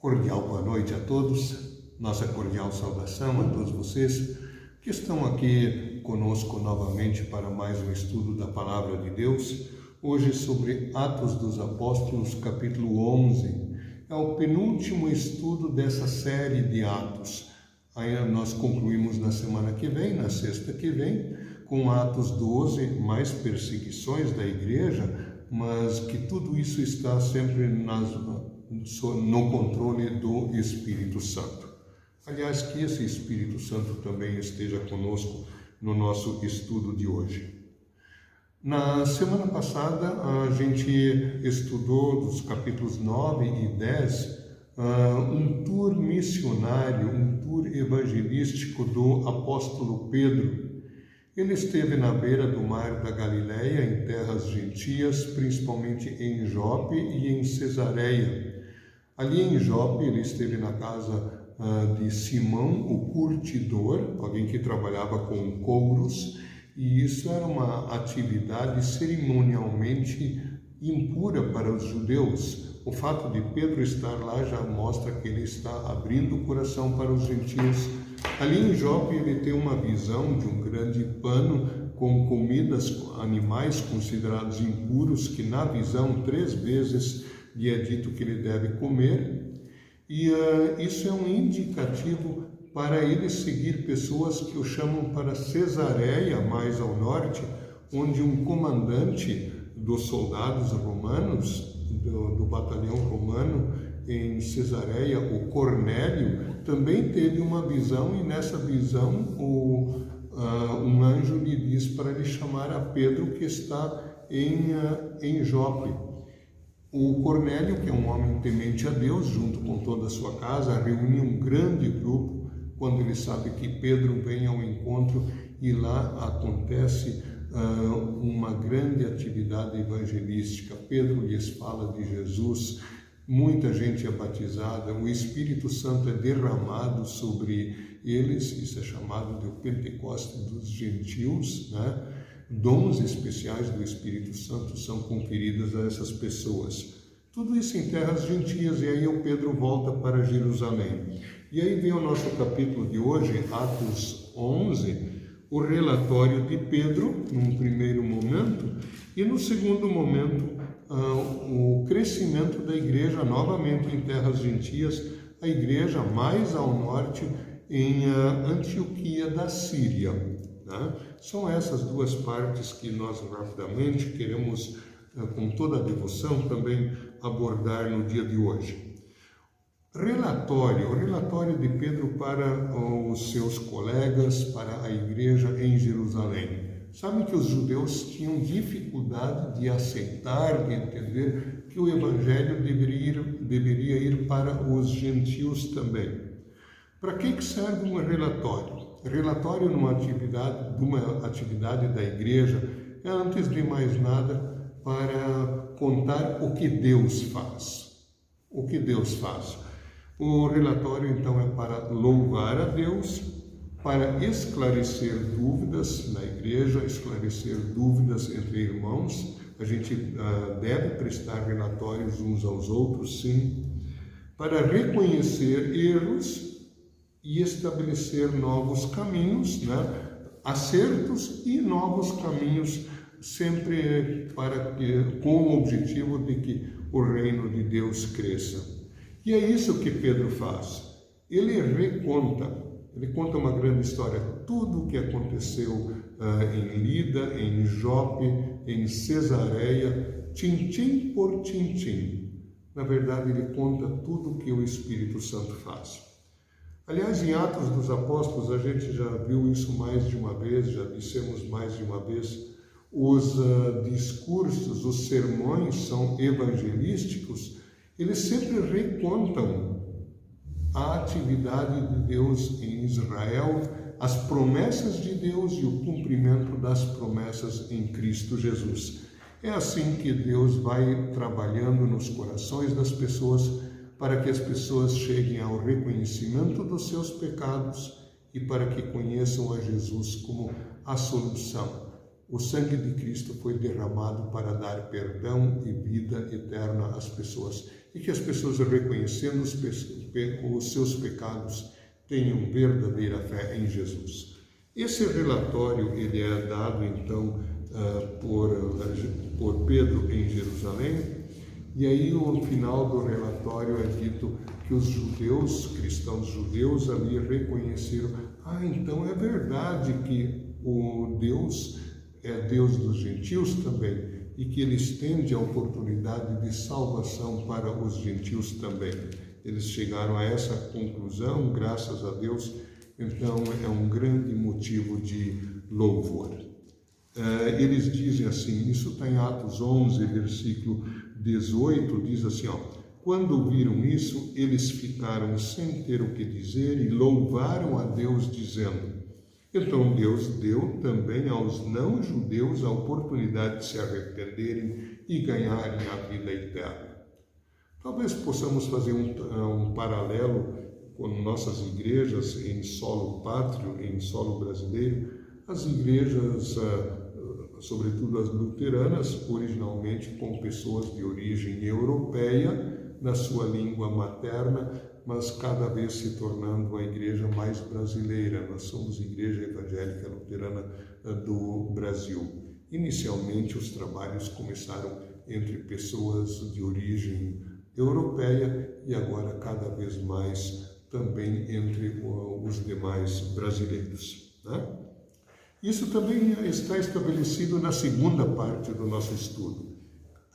Cordial boa noite a todos, nossa cordial saudação a todos vocês que estão aqui conosco novamente para mais um estudo da Palavra de Deus, hoje sobre Atos dos Apóstolos, capítulo 11. É o penúltimo estudo dessa série de Atos. Aí nós concluímos na semana que vem, na sexta que vem, com Atos 12, mais perseguições da igreja, mas que tudo isso está sempre no controle do Espírito Santo. Aliás, que esse Espírito Santo também esteja conosco no nosso estudo de hoje. Na semana passada, a gente estudou dos capítulos 9 e 10 um tour missionário, um tour evangelístico do apóstolo Pedro. Ele esteve na beira do mar da Galileia, em terras gentias, principalmente em Jope e em Cesareia. Ali em Jope, ele esteve na casa de Simão, o curtidor, alguém que trabalhava com couros, e isso era uma atividade cerimonialmente impura para os judeus. O fato de Pedro estar lá já mostra que ele está abrindo o coração para os gentios. Ali em Jope ele tem uma visão de um grande pano com comidas, animais considerados impuros, que na visão 3 vezes lhe é dito que ele deve comer. E isso é um indicativo para ele seguir pessoas que o chamam para Cesareia, mais ao norte, onde um comandante dos soldados romanos, do batalhão romano em Cesareia, o Cornélio, também teve uma visão, e nessa visão um anjo lhe diz para lhe chamar a Pedro, que está em Jope. O Cornélio, que é um homem temente a Deus, junto com toda a sua casa, reúne um grande grupo quando ele sabe que Pedro vem ao encontro, e lá acontece uma grande atividade evangelística. Pedro lhes fala de Jesus, muita gente é batizada, o Espírito Santo é derramado sobre eles, isso é chamado de Pentecoste dos gentios, né? Dons especiais do Espírito Santo são conferidos a essas pessoas. Tudo isso em terras gentias, e aí o Pedro volta para Jerusalém. E aí vem o nosso capítulo de hoje, Atos 11, o relatório de Pedro, num primeiro momento, e no segundo momento, o crescimento da igreja novamente em terras gentias, a igreja mais ao norte, em Antioquia da Síria. Né? São essas duas partes que nós rapidamente queremos, com toda a devoção, também abordar no dia de hoje. O relatório de Pedro para os seus colegas, para a igreja em Jerusalém. Sabem que os judeus tinham dificuldade de aceitar, de entender que o evangelho deveria ir para os gentios também. Para que serve um relatório? Relatório de uma atividade da igreja é, antes de mais nada, para contar o que Deus faz. O que Deus faz. O relatório, então, é para louvar a Deus, para esclarecer dúvidas na igreja, esclarecer dúvidas entre irmãos. A gente deve prestar relatórios uns aos outros, sim, para reconhecer erros e estabelecer novos caminhos, né? Acertos e novos caminhos, sempre com o objetivo de que o reino de Deus cresça. E é isso que Pedro faz. Ele conta uma grande história, tudo o que aconteceu em Lida, em Jope, em Cesareia, tintim por tintim. Na verdade, ele conta tudo o que o Espírito Santo faz. Aliás, em Atos dos Apóstolos, a gente já viu isso mais de uma vez, já dissemos mais de uma vez, os discursos, os sermões são evangelísticos, eles sempre recontam a atividade de Deus em Israel, as promessas de Deus e o cumprimento das promessas em Cristo Jesus. É assim que Deus vai trabalhando nos corações das pessoas, para que as pessoas cheguem ao reconhecimento dos seus pecados e para que conheçam a Jesus como a solução, O sangue de Cristo foi derramado para dar perdão e vida eterna às pessoas, e que as pessoas, reconhecendo os seus pecados, tenham verdadeira fé em Jesus. Esse relatório ele é dado então por Pedro em Jerusalém, e aí no final do relatório é dito que os cristãos judeus ali reconheceram, então é verdade que o Deus é Deus dos gentios também, e que ele estende a oportunidade de salvação para os gentios também. Eles chegaram a essa conclusão, graças a Deus, então é um grande motivo de louvor. Eles dizem assim, isso está em Atos 11, versículo 18, diz assim, quando viram isso, eles ficaram sem ter o que dizer e louvaram a Deus, dizendo, então Deus deu também aos não-judeus a oportunidade de se arrependerem e ganharem a vida eterna. Talvez possamos fazer um paralelo com nossas igrejas em solo pátrio, em solo brasileiro. As igrejas, sobretudo as luteranas, originalmente com pessoas de origem europeia, na sua língua materna, mas cada vez se tornando a igreja mais brasileira. Nós somos Igreja Evangélica Luterana do Brasil. Inicialmente, os trabalhos começaram entre pessoas de origem europeia e agora cada vez mais também entre os demais brasileiros, né? Isso também está estabelecido na segunda parte do nosso estudo.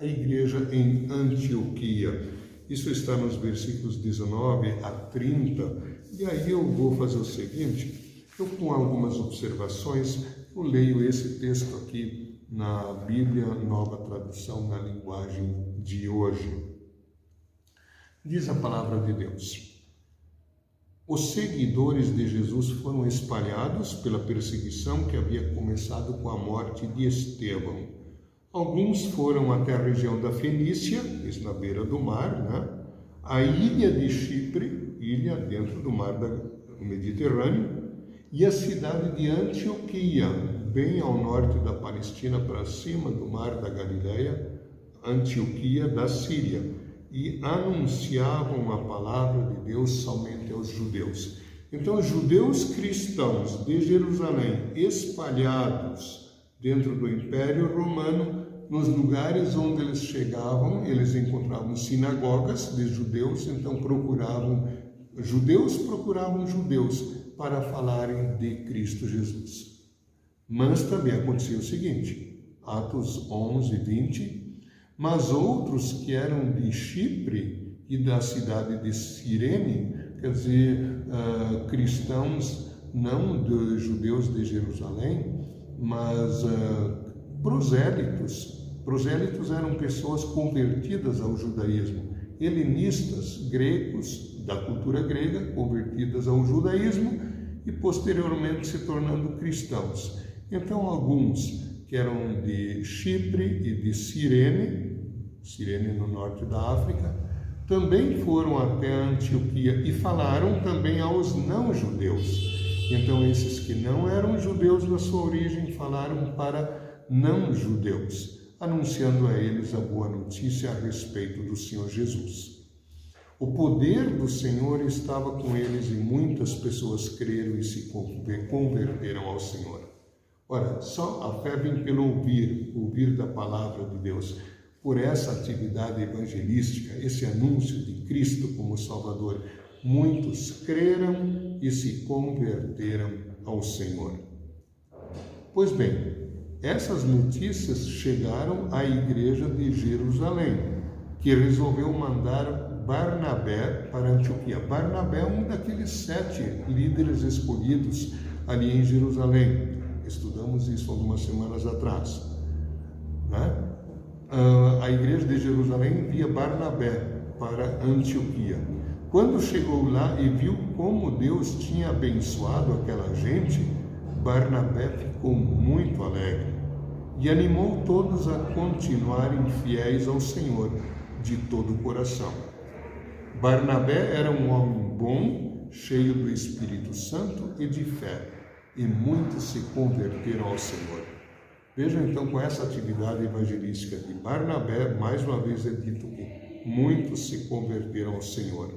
A igreja em Antioquia. Isso está nos versículos 19 a 30, e aí eu vou fazer o seguinte, eu com algumas observações, eu leio esse texto aqui na Bíblia Nova Tradução, na linguagem de hoje. Diz a palavra de Deus, os seguidores de Jesus foram espalhados pela perseguição que havia começado com a morte de Estevão. Alguns foram até a região da Fenícia, isso na beira do mar, né? A ilha de Chipre, ilha dentro do mar do Mediterrâneo, e a cidade de Antioquia, bem ao norte da Palestina, para cima do mar da Galileia, Antioquia da Síria, e anunciavam a palavra de Deus somente aos judeus. Então, os judeus cristãos de Jerusalém, espalhados dentro do Império Romano, nos lugares onde eles chegavam, eles encontravam sinagogas de judeus, então judeus procuravam judeus para falarem de Cristo Jesus. Mas também acontecia o seguinte, Atos 11, 20, mas outros que eram de Chipre e da cidade de Cirene, quer dizer, cristãos não de judeus de Jerusalém, mas prosélitos. Prosélitos eram pessoas convertidas ao judaísmo, helenistas, gregos, da cultura grega, convertidas ao judaísmo e posteriormente se tornando cristãos. Então, alguns que eram de Chipre e de Cirene no norte da África, também foram até Antioquia e falaram também aos não-judeus. Então, esses que não eram judeus na sua origem falaram para não-judeus, anunciando a eles a boa notícia a respeito do Senhor Jesus. O poder do Senhor estava com eles e muitas pessoas creram e se converteram ao Senhor. Ora, só a fé vem pelo ouvir da palavra de Deus. Por essa atividade evangelística, esse anúncio de Cristo como Salvador, muitos creram e se converteram ao Senhor. Pois bem, essas notícias chegaram à igreja de Jerusalém, que resolveu mandar Barnabé para Antioquia. Barnabé é um daqueles 7 líderes escolhidos ali em Jerusalém. Estudamos isso algumas semanas atrás, né? A igreja de Jerusalém envia Barnabé para Antioquia. Quando chegou lá e viu como Deus tinha abençoado aquela gente, Barnabé ficou muito alegre e animou todos a continuarem fiéis ao Senhor de todo o coração. Barnabé era um homem bom, cheio do Espírito Santo e de fé, e muitos se converteram ao Senhor. Vejam então, com essa atividade evangelística de Barnabé, mais uma vez é dito que muitos se converteram ao Senhor.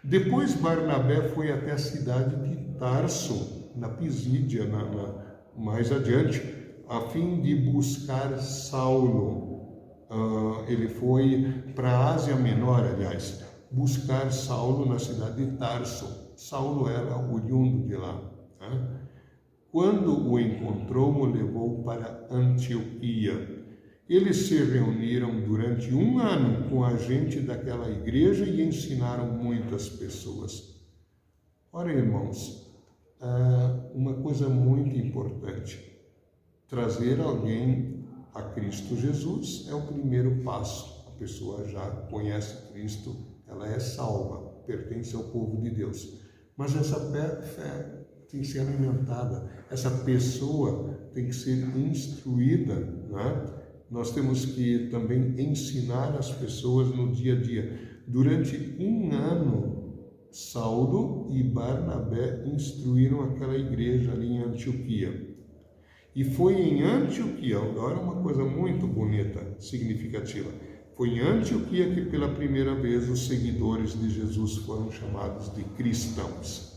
Depois Barnabé foi até a cidade de Tarso, na Pisídia, mais adiante, a fim de buscar Saulo. Ele foi para a Ásia Menor, aliás, buscar Saulo na cidade de Tarso. Saulo era oriundo de lá. Quando o encontrou, o levou para Antioquia. Eles se reuniram durante 1 ano com a gente daquela igreja e ensinaram muitas pessoas. Ora, irmãos, uma coisa muito importante: trazer alguém a Cristo Jesus é o primeiro passo. A pessoa já conhece Cristo, ela é salva, pertence ao povo de Deus. Mas essa fé tem que ser alimentada, essa pessoa tem que ser instruída, né? Nós temos que também ensinar as pessoas no dia a dia. Durante 1 ano, Saulo e Barnabé instruíram aquela igreja ali em Antioquia. E foi em Antioquia, agora uma coisa muito bonita, significativa, foi em Antioquia que pela primeira vez os seguidores de Jesus foram chamados de cristãos.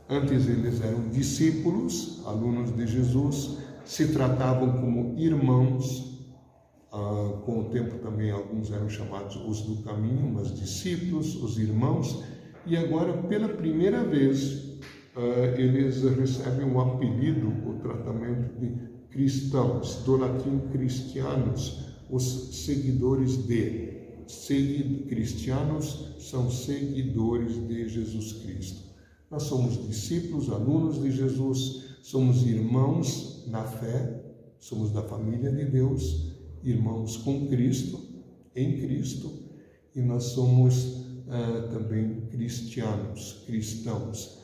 Antes eles eram discípulos, alunos de Jesus, se tratavam como irmãos. Com o tempo também alguns eram chamados os do caminho, mas discípulos, os irmãos. E agora, pela primeira vez, eles recebem o apelido, o tratamento de cristãos, do latim Christianos, os seguidores de. Cristianos são seguidores de Jesus Cristo. Nós somos discípulos, alunos de Jesus, somos irmãos na fé, somos da família de Deus, irmãos com Cristo, em Cristo, e nós somos também cristianos, cristãos,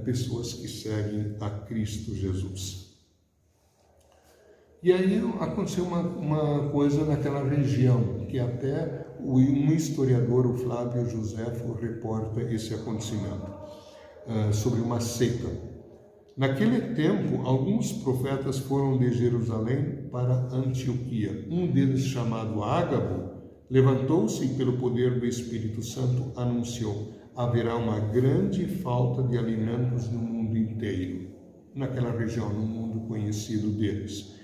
pessoas que seguem a Cristo Jesus. E aí aconteceu uma coisa naquela região, que até um historiador, o Flávio Joséfo, reporta esse acontecimento, sobre uma seita. Naquele tempo, alguns profetas foram de Jerusalém para Antioquia. Um deles, chamado Ágabo, levantou-se e, pelo poder do Espírito Santo, anunciou: haverá uma grande falta de alimentos no mundo inteiro, naquela região, no mundo conhecido deles.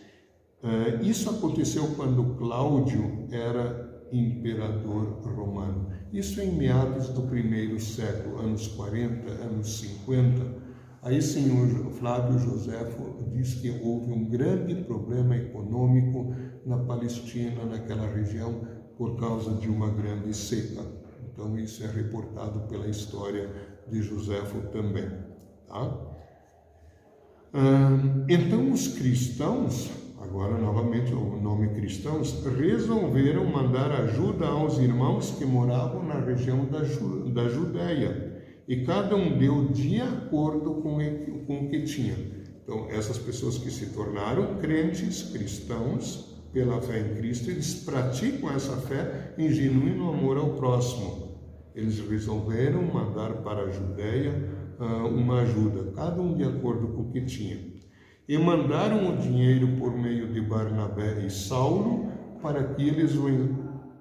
Isso aconteceu quando Cláudio era imperador romano. Isso em meados do 1º século, anos 40, anos 50. Aí sim, o Flávio Joséfo diz que houve um grande problema econômico na Palestina, naquela região, por causa de uma grande seca. Então isso é reportado pela história de Joséfo também. Tá? Então os cristãos, agora novamente o nome cristãos, resolveram mandar ajuda aos irmãos que moravam na região da Judéia. E cada um deu de acordo com o que tinha. Então, essas pessoas que se tornaram crentes, cristãos, pela fé em Cristo, eles praticam essa fé em genuíno amor ao próximo. Eles resolveram mandar para a Judéia uma ajuda, cada um de acordo com o que tinha. E mandaram o dinheiro por meio de Barnabé e Saulo para que eles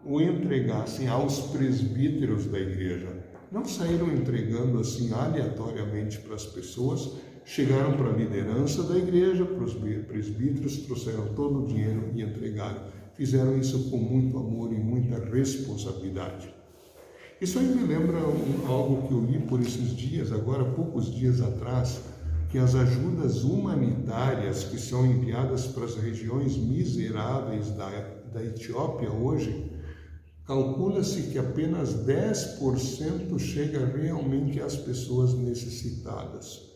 o entregassem aos presbíteros da igreja. Não saíram entregando assim aleatoriamente para as pessoas, chegaram para a liderança da igreja, para os presbíteros, trouxeram todo o dinheiro e entregaram. Fizeram isso com muito amor e muita responsabilidade. Isso aí me lembra algo que eu li por esses dias, agora poucos dias atrás, que as ajudas humanitárias que são enviadas para as regiões miseráveis da Etiópia hoje, calcula-se que apenas 10% chega realmente às pessoas necessitadas.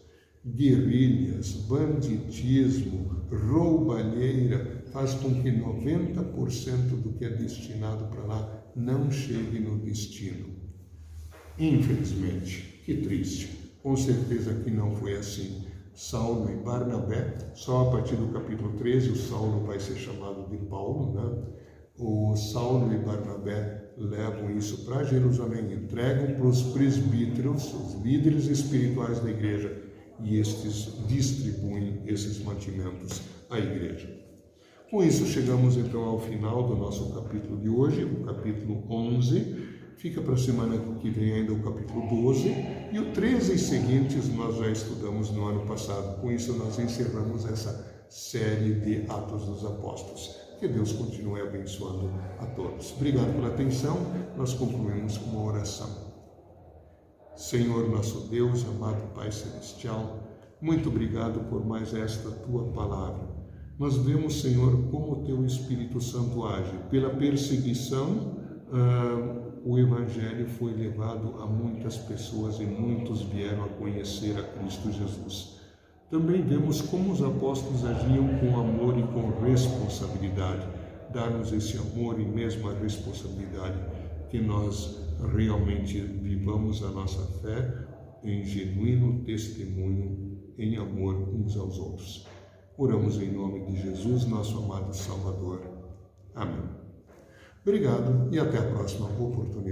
Guerrilhas, banditismo, roubalheira faz com que 90% do que é destinado para lá não chegue no destino. Infelizmente, que triste. Com certeza que não foi assim. Saulo e Barnabé, só a partir do capítulo 13 o Saulo vai ser chamado de Paulo, né? O Saulo e Barnabé levam isso para Jerusalém, entregam para os presbíteros, os líderes espirituais da igreja, e estes distribuem esses mantimentos a igreja. Com isso, chegamos então ao final do nosso capítulo de hoje, o capítulo 11. Fica para a semana que vem ainda o capítulo 12. E o 13 e seguintes nós já estudamos no ano passado. Com isso, nós encerramos essa série de Atos dos Apóstolos. Que Deus continue abençoando a todos. Obrigado pela atenção. Nós concluímos com uma oração. Senhor nosso Deus, amado Pai Celestial, muito obrigado por mais esta Tua palavra. Nós vemos, Senhor, como o Teu Espírito Santo age. Pela perseguição, o Evangelho foi levado a muitas pessoas e muitos vieram a conhecer a Cristo Jesus. Também vemos como os apóstolos agiam com amor e com responsabilidade. Dá-nos esse amor e mesmo a responsabilidade, que nós realmente vivamos a nossa fé em genuíno testemunho, em amor uns aos outros. Oramos em nome de Jesus, nosso amado Salvador. Amém. Obrigado e até a próxima oportunidade.